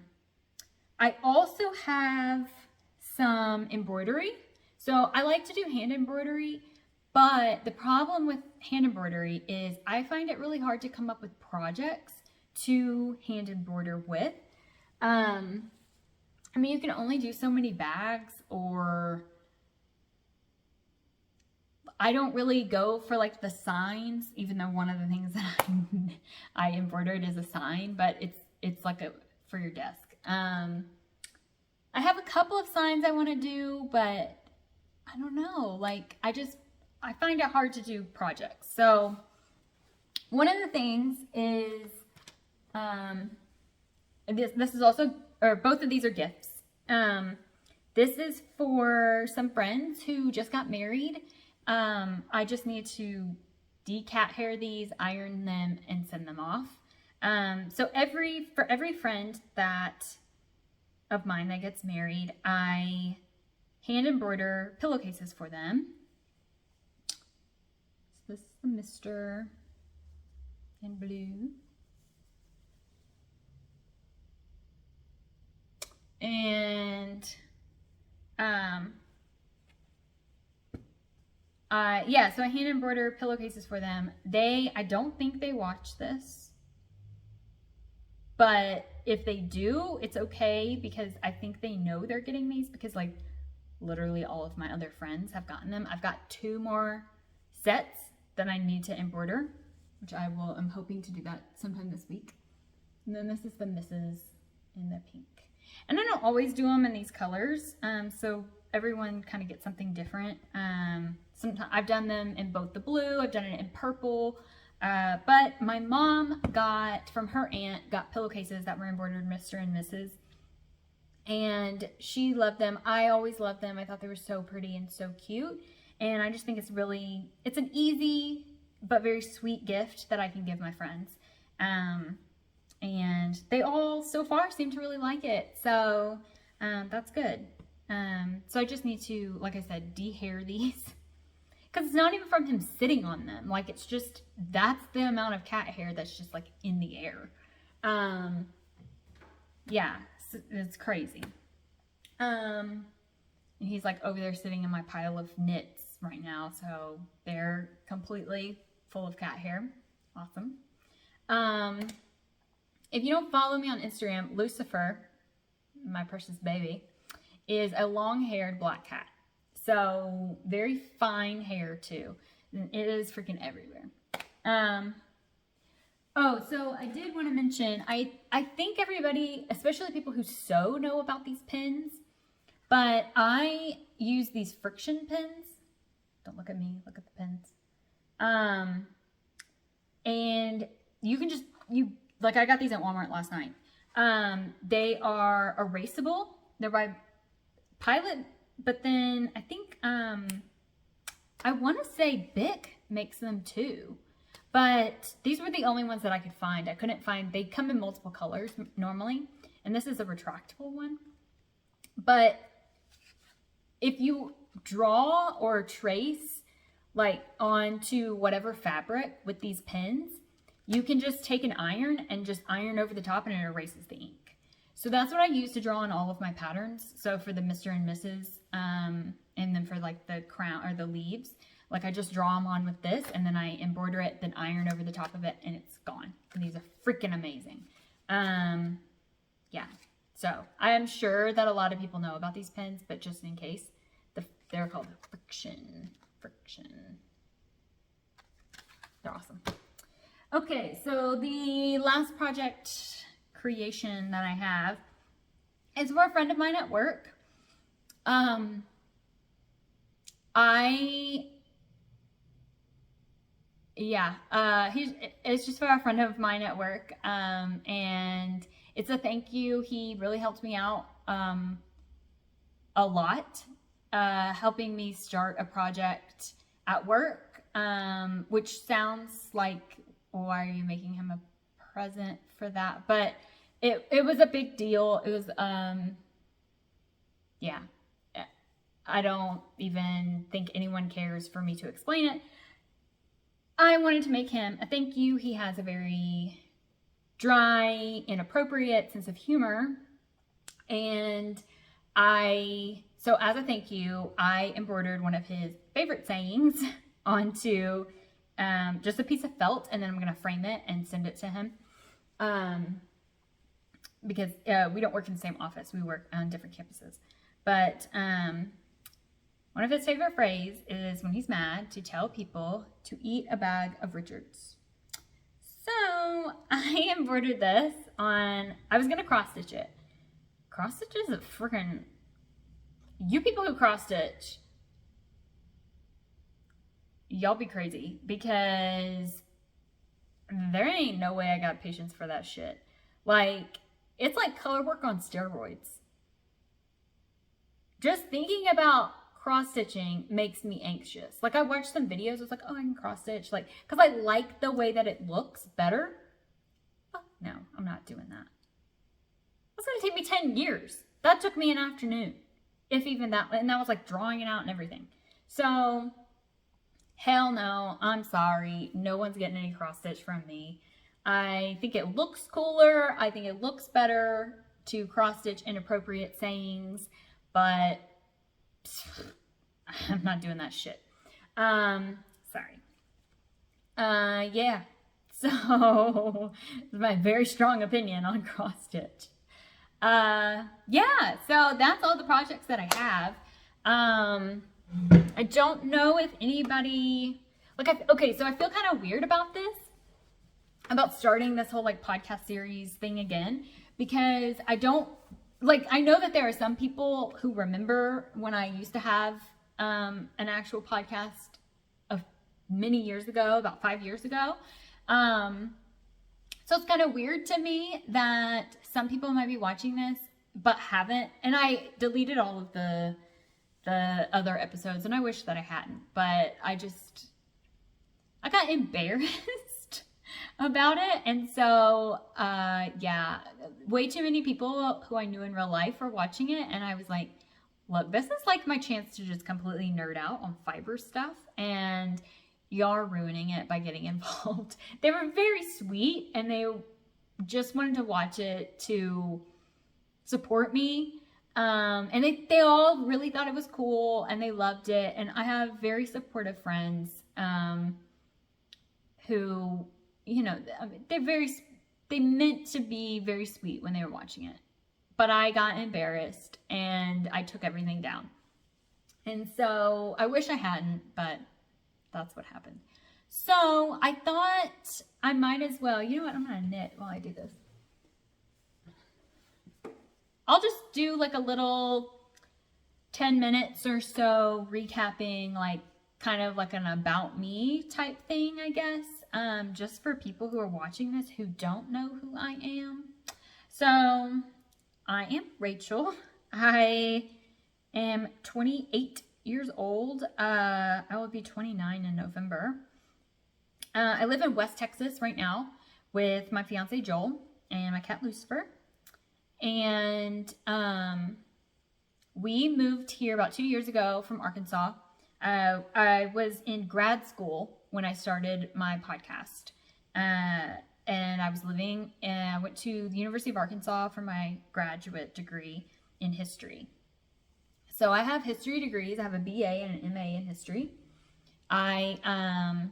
Speaker 1: also have some embroidery. So I like to do hand embroidery, but the problem with hand embroidery is I find it really hard to come up with projects to hand embroider with. I mean, you can only do so many bags, or I don't really go for like the signs, even though one of the things that I embroidered is a sign, but it's like for your desk. I have a couple of signs I want to do, but I don't know. Like I find it hard to do projects. So one of the things is, this is also, or both of these are gifts. This is for some friends who just got married. I just need to de-cat hair these, iron them, and send them off. So for every friend of mine that gets married, I hand embroider pillowcases for them. So this is the Mister in blue. And yeah, so I hand embroider pillowcases for them. I don't think they watch this, but if they do, it's okay, because I think they know they're getting these, because like literally all of my other friends have gotten them. I've got 2 more sets that I need to embroider, which I'm hoping to do that sometime this week. And then this is the Mrs. in the pink. And I don't always do them in these colors, so everyone kind of gets something different. Sometimes I've done them in both the blue, I've done it in purple, but my mom from her aunt, got pillowcases that were embroidered Mr. and Mrs. And she loved them. I always loved them. I thought they were so pretty and so cute. And I just think it's an easy but very sweet gift that I can give my friends. And they all so far seem to really like it. So that's good. So I just need to, like I said, de-hair these. Because it's not even from him sitting on them. Like it's just, that's the amount of cat hair that's just like in the air. Yeah, it's crazy. And he's like over there sitting in my pile of knits right now. So they're completely full of cat hair. Awesome. If you don't follow me on Instagram, Lucifer, my precious baby, is a long-haired black cat. So very fine hair too. And it is freaking everywhere. Oh, so I did want to mention, I think everybody, especially people who sew, know about these pins, but I use these friction pins. Don't look at me, look at the pins. And you can like I got these at Walmart last night. They are erasable. They're by Pilot, but then I think, I want to say Bic makes them too. But these were the only ones that I could find. I couldn't find, they come in multiple colors normally. And this is a retractable one. But if you draw or trace like onto whatever fabric with these pins, you can just take an iron and just iron over the top and it erases the ink. So that's what I use to draw on all of my patterns. So for the Mr. and Mrs. And then for like the crown or the leaves, like I just draw them on with this and then I embroider it, then iron over the top of it and it's gone. And these are freaking amazing. Yeah, so I am sure that a lot of people know about these pins, but just in case, they're called friction. They're awesome. Okay, so the last project creation that I have is for a friend of mine at work. It's just for a friend of mine at work, and it's a thank you. He really helped me out a lot, helping me start a project at work, which sounds like, why are you making him a present for that? But it was a big deal. It was, yeah, I don't even think anyone cares for me to explain it. I wanted to make him a thank you. He has a very dry, inappropriate sense of humor. And so as a thank you, I embroidered one of his favorite sayings onto just a piece of felt, and then I'm going to frame it and send it to him. Because we don't work in the same office. We work on different campuses. But One of his favorite phrases is when he's mad to tell people to eat a bag of Richards. So I embroidered this on, I was going to cross stitch it. Cross stitch is a freaking, you people who cross stitch, y'all be crazy, because there ain't no way I got patience for that shit. Like, it's like color work on steroids. Just thinking about cross stitching makes me anxious. Like, I watched some videos, I was like, oh, I can cross stitch, like, because I like the way that it looks better. Oh, no, I'm not doing that. That's gonna take me 10 years. That took me an afternoon, if even that, and that was like drawing it out and everything. So, hell no, I'm sorry. No one's getting any cross stitch from me. I think it looks cooler. I think it looks better to cross stitch inappropriate sayings, but I'm not doing that shit. Sorry. Yeah. So, this is my very strong opinion on cross stitch. Yeah, so that's all the projects that I have. I don't know if anybody, like, okay, so I feel kind of weird about this, about starting this whole, like, podcast series thing again, because I don't, like, I know that there are some people who remember when I used to have, an actual podcast of many years ago, about 5 years ago. So it's kind of weird to me that some people might be watching this, but haven't, and I deleted all of the other episodes, and I wish that I hadn't, but I got embarrassed about it, and so, yeah, way too many people who I knew in real life were watching it, and I was like, look, this is like my chance to just completely nerd out on fiber stuff, and y'all are ruining it by getting involved. They were very sweet, and they just wanted to watch it to support me. And they all really thought it was cool, and they loved it. And I have very supportive friends, who, you know, they meant to be very sweet when they were watching it. But I got embarrassed, and I took everything down. And so I wish I hadn't, but that's what happened. So I thought I might as well, you know what, I'm going to knit while I do this. I'll just do like a little 10 minutes or so recapping, like kind of like an about me type thing, I guess. Just for people who are watching this who don't know who I am. So I am Rachel. I am 28 years old. I will be 29 in November. I live in West Texas right now with my fiance Joel and my cat Lucifer. And we moved here about 2 years ago from Arkansas. I was in grad school when I started my podcast. And I was living, and I went to the University of Arkansas for my graduate degree in history. So I have history degrees. I have a BA and an MA in history. I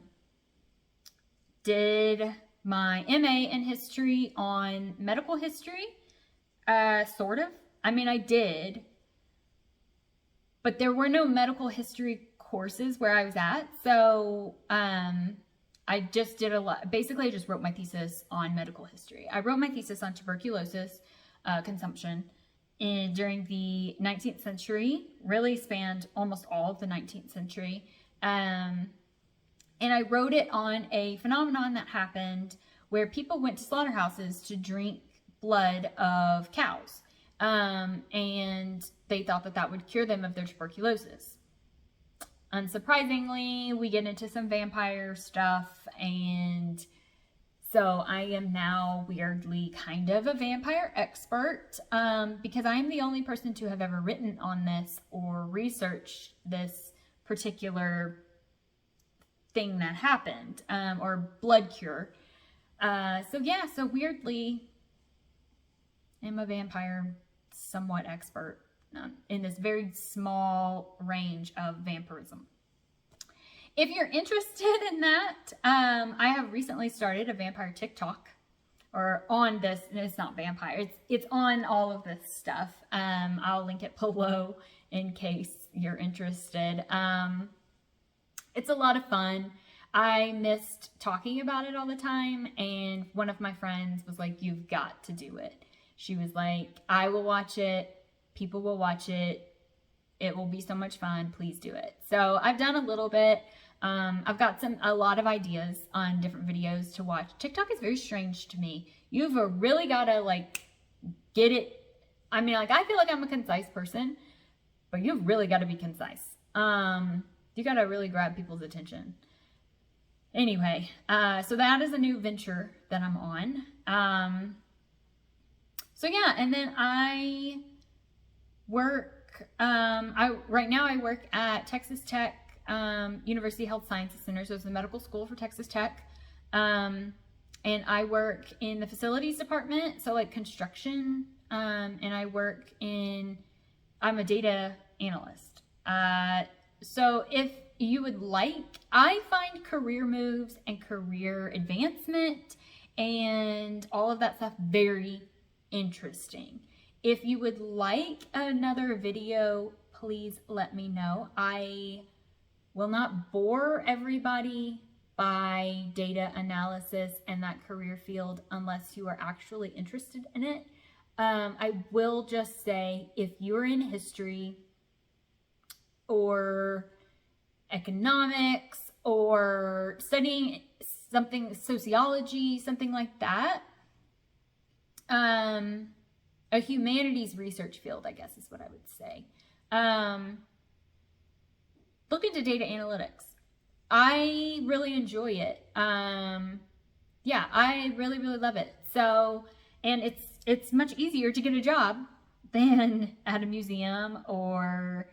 Speaker 1: did my MA in history on medical history, sort of. I mean, I did, but there were no medical history courses where I was at. So I just did a lot. Basically, I just wrote my thesis on medical history. I wrote my thesis on tuberculosis consumption during the 19th century, really spanned almost all of the 19th century. And I wrote it on a phenomenon that happened where people went to slaughterhouses to drink blood of cows. And they thought that that would cure them of their tuberculosis. Unsurprisingly, we get into some vampire stuff, and so I am now weirdly kind of a vampire expert, because I am the only person to have ever written on this or researched this particular thing that happened, or blood cure. So yeah, so weirdly, I'm a vampire somewhat expert in this very small range of vampirism. If you're interested in that, I have recently started a vampire TikTok, or on this, and it's not vampire, it's on all of this stuff. I'll link it below in case you're interested. It's a lot of fun. I missed talking about it all the time, and one of my friends was like, you've got to do it. She was like, I will watch it, people will watch it, it will be so much fun, please do it. So I've done a little bit. I've got a lot of ideas on different videos to watch. TikTok is very strange to me. You've really got to like get it. I mean, like, I feel like I'm a concise person, but you've really got to be concise. You got to really grab people's attention. Anyway, so that is a new venture that I'm on. So yeah, and then I work, right now I work at Texas Tech, University Health Sciences Center. So it's the medical school for Texas Tech. And I work in the facilities department. So like construction, and I work I'm a data analyst. So if you would like, I find career moves and career advancement and all of that stuff very interesting. If you would like another video, please let me know. I will not bore everybody by data analysis and that career field unless you are actually interested in it. I will just say, if you're in history or economics or studying something, sociology, something like that, a humanities research field, I guess is what I would say. Look into data analytics. I really enjoy it. Yeah, I really, really love it. So, and it's much easier to get a job than at a museum, or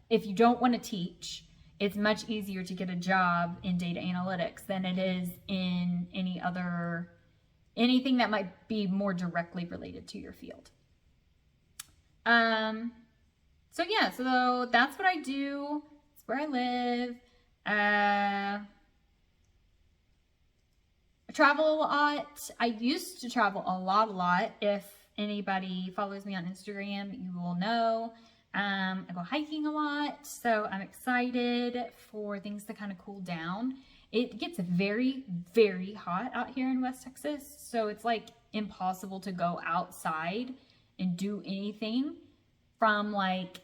Speaker 1: if you don't want to teach, it's much easier to get a job in data analytics than it is in anything that might be more directly related to your field. So yeah, so that's what I do. It's where I live. I travel a lot. I used to travel a lot. If anybody follows me on Instagram, you will know. I go hiking a lot, so I'm excited for things to kind of cool down. It gets very, very hot out here in West Texas, so it's like impossible to go outside and do anything from like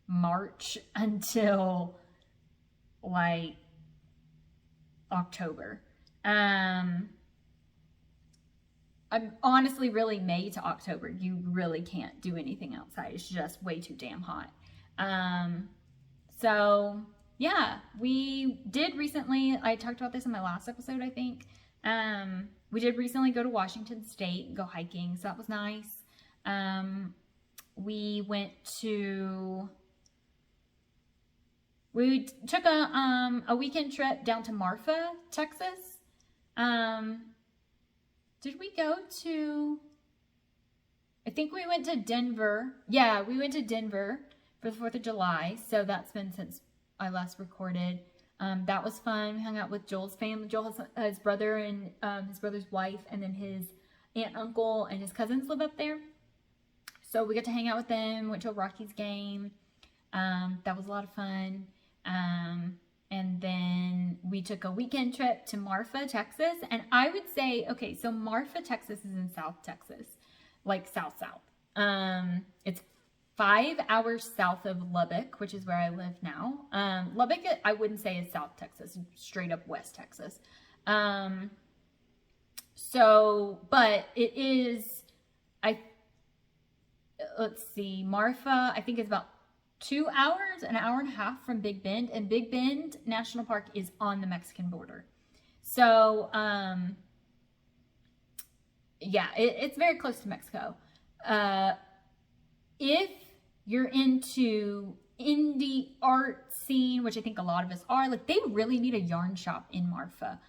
Speaker 1: March until like October. I'm honestly really May to October. You really can't do anything outside. It's just way too damn hot. So yeah, we did recently, I talked about this in my last episode, I think. We did recently go to Washington State and go hiking, so that was nice. We took a weekend trip down to Marfa, Texas. Did we go to, I think we went to Denver. Yeah, we went to Denver for the 4th of July. So that's been since I last recorded. That was fun. We hung out with Joel's family. Joel has his brother and his brother's wife, and then his aunt, uncle, and his cousins live up there. So we got to hang out with them, went to a Rockies game. That was a lot of fun. And then we took a weekend trip to Marfa, Texas. And I would say, okay, so Marfa, Texas is in South Texas, like South. It's 5 hours south of Lubbock, which is where I live now. Lubbock, I wouldn't say is South Texas, straight up West Texas. So, but it is, let's see, Marfa, I think it's about 2 hours, an hour and a half from Big Bend, and Big Bend National Park is on the Mexican border. So, yeah, it's very close to Mexico. If you're into indie art scene, which I think a lot of us are, like, they really need a yarn shop in Marfa.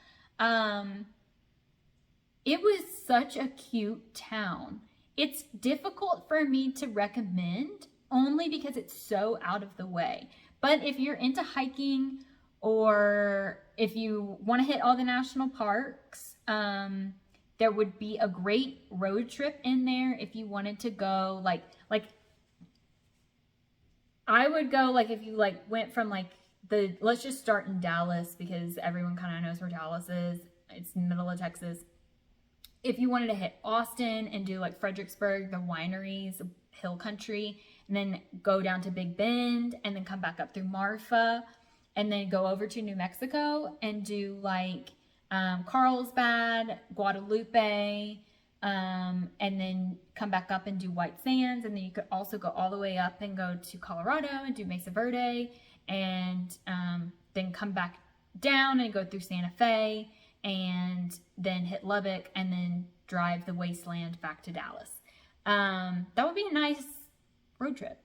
Speaker 1: It was such a cute town. It's difficult for me to recommend only because it's so out of the way. But if you're into hiking, or if you want to hit all the national parks, there would be a great road trip in there if you wanted to go like I would go like if you like went from like let's just start in Dallas because everyone kind of knows where Dallas is. It's in the middle of Texas. If you wanted to hit Austin and do like Fredericksburg, the wineries, hill country, and then go down to Big Bend and then come back up through Marfa and then go over to New Mexico and do like Carlsbad, Guadalupe, and then come back up and do White Sands. And then you could also go all the way up and go to Colorado and do Mesa Verde, and then come back down and go through Santa Fe and then hit Lubbock and then drive the wasteland back to Dallas. That would be a nice road trip.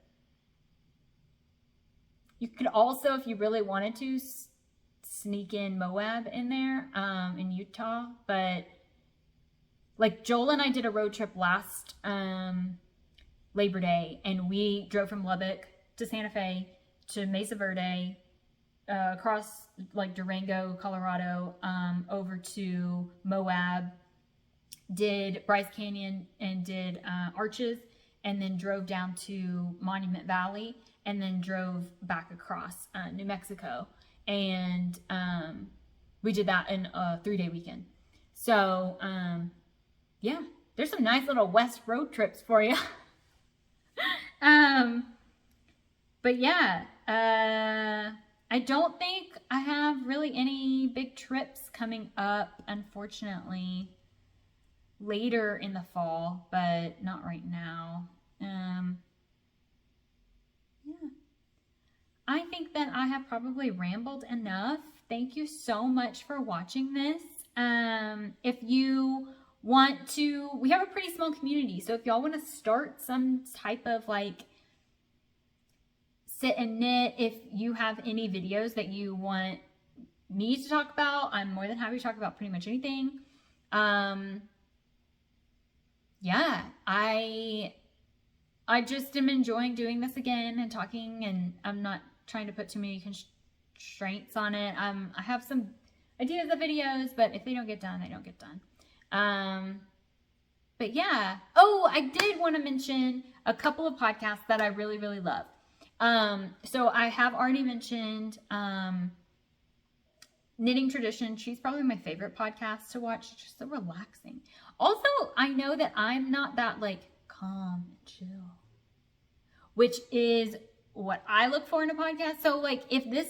Speaker 1: You could also, if you really wanted to, sneak in Moab in there in Utah, but like Joel and I did a road trip last Labor Day, and we drove from Lubbock to Santa Fe to Mesa Verde, across like Durango, Colorado, over to Moab, did Bryce Canyon and did Arches, and then drove down to Monument Valley, and then drove back across New Mexico. And we did that in a 3-day weekend. So yeah, there's some nice little West road trips for you. But yeah, I don't think I have really any big trips coming up, unfortunately, later in the fall, but not right now. Yeah. I think that I have probably rambled enough. Thank you so much for watching this. If you want to, we have a pretty small community, so if y'all want to start some type of like sit and knit, if you have any videos that you want me to talk about, I'm more than happy to talk about pretty much anything. Yeah, I just am enjoying doing this again and talking, and I'm not trying to put too many constraints on it. I have some ideas of videos, but if they don't get done, they don't get done. But yeah. Oh, I did want to mention a couple of podcasts that I really, really love. So I have already mentioned Knitting Tradition. She's probably my favorite podcast to watch. It's just so relaxing. Also, I know that I'm not that like calm and chill, which is what I look for in a podcast. So like if this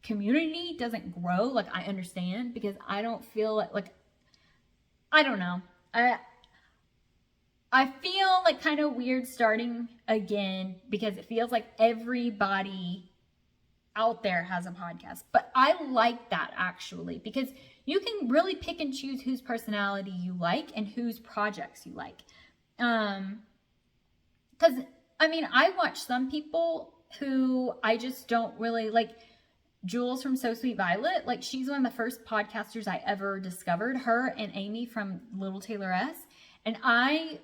Speaker 1: community doesn't grow, like I understand, because I don't feel like I don't know. I feel like kind of weird starting again because it feels like everybody out there has a podcast. But I like that actually, because you can really pick and choose whose personality you like and whose projects you like. Because I mean, I watch some people who I just don't really like. Jules from So Sweet Violet, like she's one of the first podcasters I ever discovered, her and Amy from Little Taylor S. And I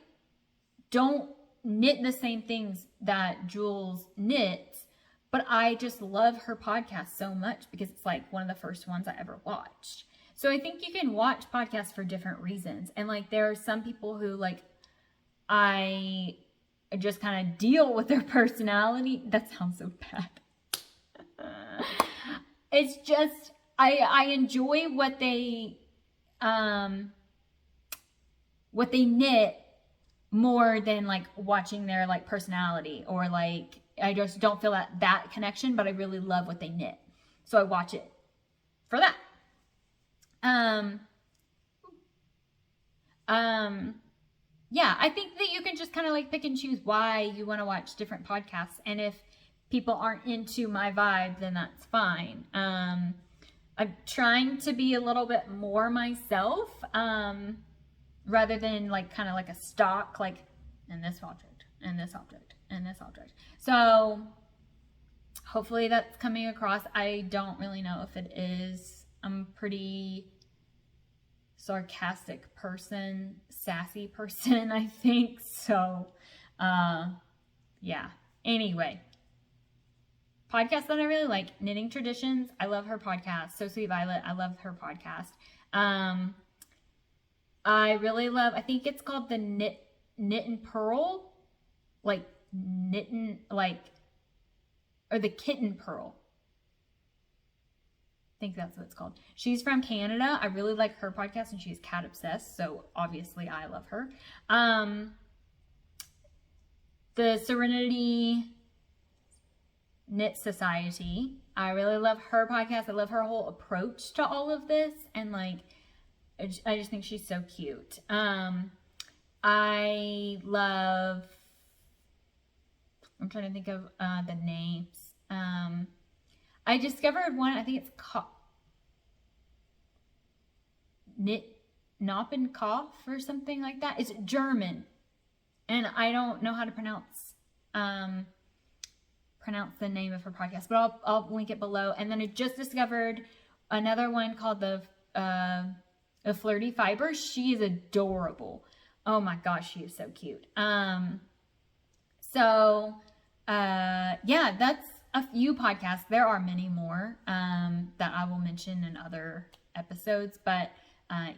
Speaker 1: don't knit the same things that Jules knits, but I just love her podcast so much because it's like one of the first ones I ever watched. So I think you can watch podcasts for different reasons. And like there are some people who like I just kind of deal with their personality. That sounds so bad. It's just I enjoy what they knit more than like watching their like personality, or like I just don't feel that connection, but I really love what they knit, so I watch it for that. Yeah, I think that you can just kind of like pick and choose why you want to watch different podcasts, and if people aren't into my vibe, then that's fine. I'm trying to be a little bit more myself, rather than like kind of like a stock, like in this object, and this object, and this object. So hopefully that's coming across. I don't really know if it is. I'm a pretty sarcastic person, sassy person, I think. So, yeah. Anyway. Podcasts that I really like, Knitting Traditions, I love her podcast. So Sweet Violet, I love her podcast. I really love, I think it's called the Knit and Pearl, like knitting, like, or the Kitten Pearl. I think that's what it's called. She's from Canada. I really like her podcast, and she's cat obsessed, so obviously I love her. The Serenity Knit Society. I really love her podcast. I love her whole approach to all of this, and like, I just think she's so cute. I love, I'm trying to think of the names. I discovered one, I think it's called Knop and Cough or something like that. It's German, and I don't know how to pronounce the name of her podcast, but I'll link it below. And then I just discovered another one called the Flirty Fibre. She is adorable. Oh my gosh, she is so cute. Yeah, that's a few podcasts. There are many more that I will mention in other episodes, but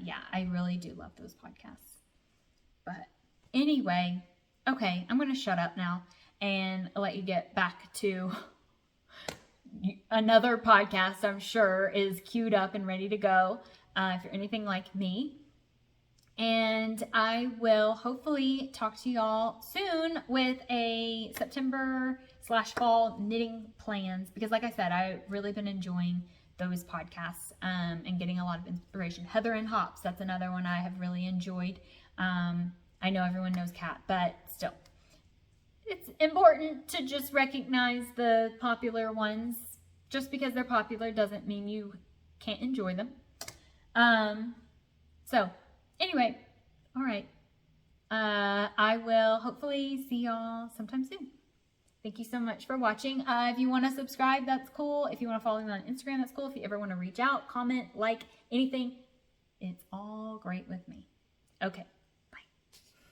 Speaker 1: yeah, I really do love those podcasts. But anyway, okay, I'm going to shut up now and let you get back to another podcast I'm sure is queued up and ready to go if you're anything like me. And I will hopefully talk to y'all soon with a September/fall knitting plans, because like I said, I've really been enjoying those podcasts and getting a lot of inspiration. Heather and Hops, that's another one I have really enjoyed. I know everyone knows Kat, but still, it's important to just recognize the popular ones. Just because they're popular doesn't mean you can't enjoy them. So anyway, all right. I will hopefully see y'all sometime soon. Thank you so much for watching. If you want to subscribe, that's cool. If you want to follow me on Instagram, that's cool. If you ever want to reach out, comment, like, anything, it's all great with me. Okay.